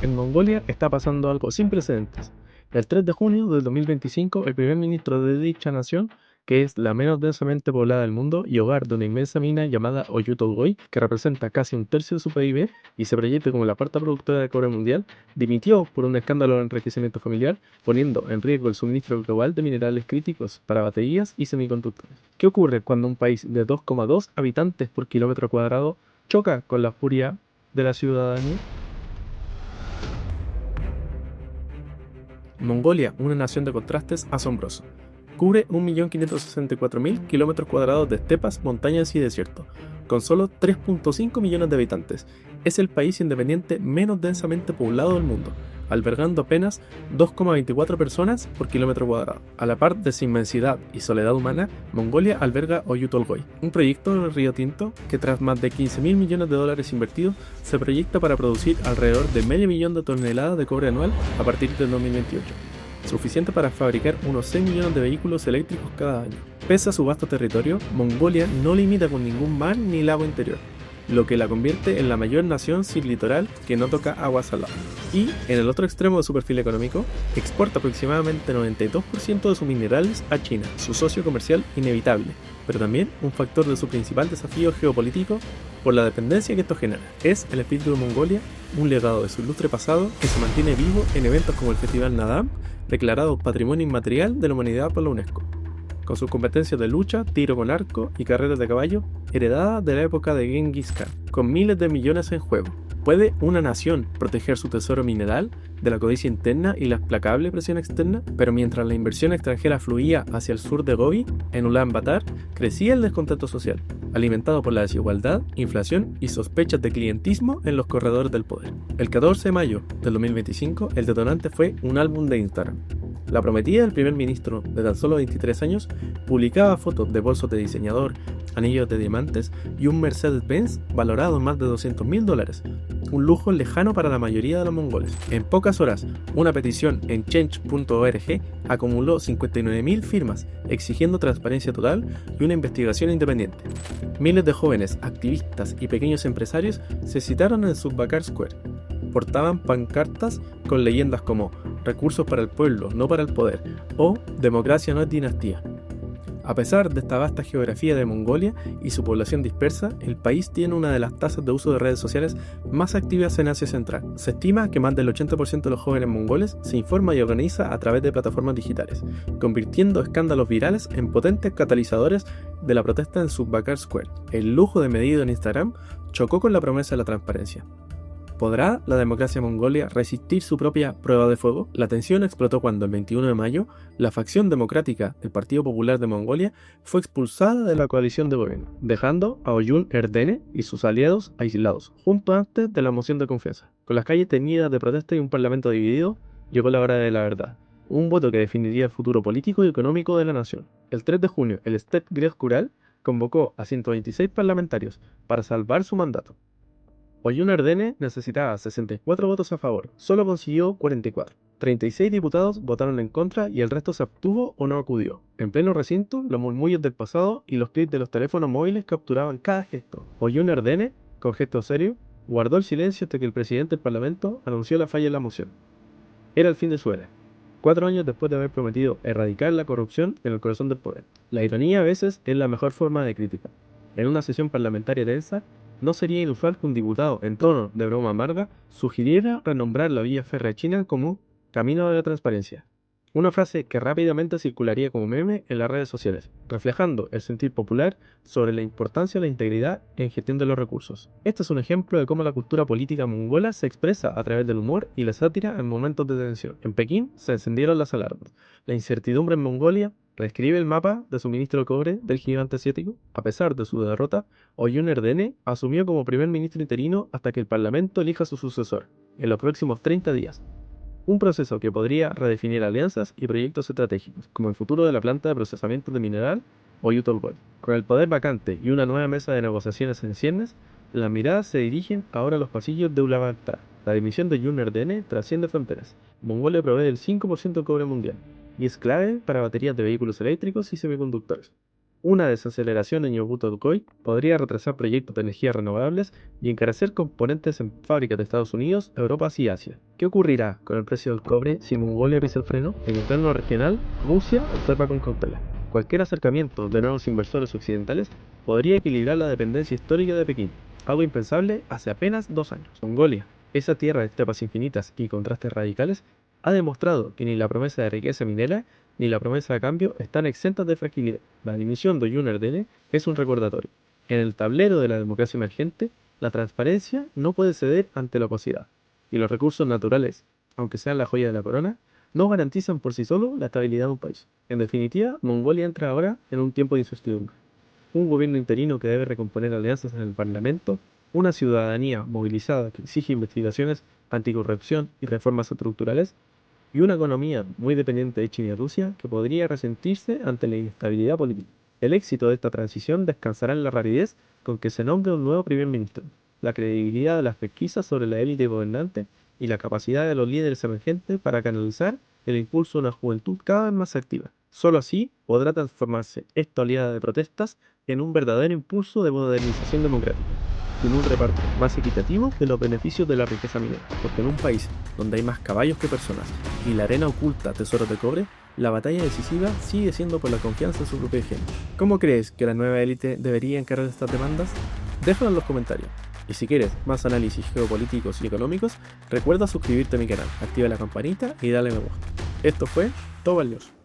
En Mongolia está pasando algo sin precedentes. El 3 de junio del 2025, el primer ministro de dicha nación, que es la menos densamente poblada del mundo y hogar de una inmensa mina llamada Oyu Tolgoi, que representa casi un tercio de su PIB y se proyecta como la cuarta productora de cobre mundial, dimitió por un escándalo de enriquecimiento familiar, poniendo en riesgo el suministro global de minerales críticos para baterías y semiconductores. ¿Qué ocurre cuando un país de 2,2 habitantes por kilómetro cuadrado choca con la furia de la ciudadanía? Mongolia, una nación de contrastes asombroso. Cubre 1.564.000 kilómetros cuadrados de estepas, montañas y desierto, con solo 3.5 millones de habitantes. Es el país independiente menos densamente poblado del mundo, albergando apenas 2,24 personas por kilómetro cuadrado. A la par de su inmensidad y soledad humana, Mongolia alberga Oyu Tolgoi, un proyecto del Río Tinto que tras más de 15.000 millones de dólares invertidos se proyecta para producir alrededor de medio millón de toneladas de cobre anual a partir del 2028, suficiente para fabricar unos 6 millones de vehículos eléctricos cada año. Pese a su vasto territorio, Mongolia no limita con ningún mar ni lago interior, lo que la convierte en la mayor nación sin litoral que no toca agua salada. Y, en el otro extremo de su perfil económico, exporta aproximadamente 92% de sus minerales a China, su socio comercial inevitable, pero también un factor de su principal desafío geopolítico por la dependencia que esto genera. Es el espíritu de Mongolia, un legado de su ilustre pasado que se mantiene vivo en eventos como el Festival Nadam, declarado Patrimonio Inmaterial de la Humanidad por la UNESCO, con sus competencias de lucha, tiro con arco y carreras de caballo, heredadas de la época de Genghis Khan, con miles de millones en juego. ¿Puede una nación proteger su tesoro mineral de la codicia interna y la implacable presión externa? Pero mientras la inversión extranjera fluía hacia el sur de Gobi, en Ulan Bator, crecía el descontento social, alimentado por la desigualdad, inflación y sospechas de clientismo en los corredores del poder. El 14 de mayo del 2025, el detonante fue un álbum de Instagram. La prometida del primer ministro, de tan solo 23 años, publicaba fotos de bolsos de diseñador, anillos de diamantes y un Mercedes-Benz valorado en más de $200.000, un lujo lejano para la mayoría de los mongoles. En pocas horas, una petición en change.org acumuló 59.000 firmas exigiendo transparencia total y una investigación independiente. Miles de jóvenes, activistas y pequeños empresarios se citaron en Subbakar Square. Portaban pancartas con leyendas como "Recursos para el pueblo, no para el poder" o "Democracia no es dinastía". A pesar de esta vasta geografía de Mongolia y su población dispersa, el país tiene una de las tasas de uso de redes sociales más activas en Asia Central. Se estima que más del 80% de los jóvenes mongoles se informa y organiza a través de plataformas digitales, convirtiendo escándalos virales en potentes catalizadores de la protesta en Subbakar Square. El lujo de medido en Instagram chocó con la promesa de la transparencia. ¿Podrá la democracia mongolia resistir su propia prueba de fuego? La tensión explotó cuando el 21 de mayo la facción democrática del Partido Popular de Mongolia fue expulsada de la coalición de gobierno, dejando a Oyun Erdene y sus aliados aislados, justo antes de la moción de confianza. Con las calles teñidas de protesta y un parlamento dividido, llegó la hora de la verdad. Un voto que definiría el futuro político y económico de la nación. El 3 de junio, el State Grid Kural convocó a 126 parlamentarios para salvar su mandato. Oyun Erdene necesitaba 64 votos a favor, solo consiguió 44. 36 diputados votaron en contra y el resto se abstuvo o no acudió. En pleno recinto, los murmullos del pasado y los clics de los teléfonos móviles capturaban cada gesto. Oyun Erdene, con gesto serio, guardó el silencio hasta que el presidente del parlamento anunció la falla en la moción. Era el fin de su era, 4 años después de haber prometido erradicar la corrupción en el corazón del poder. La ironía a veces es la mejor forma de crítica. En una sesión parlamentaria tensa, no sería inusual que un diputado, en tono de broma amarga, sugiriera renombrar la vía férrea china como Camino de la Transparencia. Una frase que rápidamente circularía como meme en las redes sociales, reflejando el sentir popular sobre la importancia de la integridad en gestión de los recursos. Este es un ejemplo de cómo la cultura política mongola se expresa a través del humor y la sátira en momentos de tensión. En Pekín se encendieron las alarmas. La incertidumbre en Mongolia reescribe el mapa de suministro de cobre del gigante asiático. A pesar de su derrota, Oyun Erdene asumió como primer ministro interino hasta que el parlamento elija su sucesor, en los próximos 30 días. Un proceso que podría redefinir alianzas y proyectos estratégicos, como el futuro de la planta de procesamiento de mineral Oyu Tolgoi. Con el poder vacante y una nueva mesa de negociaciones en ciernes, las miradas se dirigen ahora a los pasillos de Ulaanbaatar. La dimisión de Oyun Erdene trasciende fronteras. Mongolia provee el 5% del cobre mundial y es clave para baterías de vehículos eléctricos y semiconductores. Una desaceleración en Yokota-Tokoi podría retrasar proyectos de energías renovables y encarecer componentes en fábricas de Estados Unidos, Europa y Asia. ¿Qué ocurrirá con el precio del cobre si Mongolia pisa el freno? En el plano regional, Rusia observa con cautela. Cualquier acercamiento de nuevos inversores occidentales podría equilibrar la dependencia histórica de Pekín, algo impensable hace apenas 2 años. Mongolia, esa tierra de estepas infinitas y contrastes radicales, ha demostrado que ni la promesa de riqueza minera ni la promesa de cambio están exentas de fragilidad. La dimisión de Junerdene es un recordatorio. En el tablero de la democracia emergente, la transparencia no puede ceder ante la opacidad, y los recursos naturales, aunque sean la joya de la corona, no garantizan por sí solos la estabilidad de un país. En definitiva, Mongolia entra ahora en un tiempo de incertidumbre. Un gobierno interino que debe recomponer alianzas en el Parlamento, una ciudadanía movilizada que exige investigaciones anticorrupción y reformas estructurales, y una economía muy dependiente de China y Rusia que podría resentirse ante la inestabilidad política. El éxito de esta transición descansará en la rapidez con que se nombre un nuevo primer ministro, la credibilidad de las pesquisas sobre la élite gobernante y la capacidad de los líderes emergentes para canalizar el impulso de una juventud cada vez más activa. Solo así podrá transformarse esta oleada de protestas en un verdadero impulso de modernización democrática, en un reparto más equitativo de los beneficios de la riqueza minera. Porque en un país donde hay más caballos que personas y la arena oculta tesoros de cobre, la batalla decisiva sigue siendo por la confianza en su propia gente. ¿Cómo crees que la nueva élite debería encarar estas demandas? Déjalo en los comentarios. Y si quieres más análisis geopolíticos y económicos, recuerda suscribirte a mi canal, activa la campanita y dale me gusta. Esto fue Tobal News.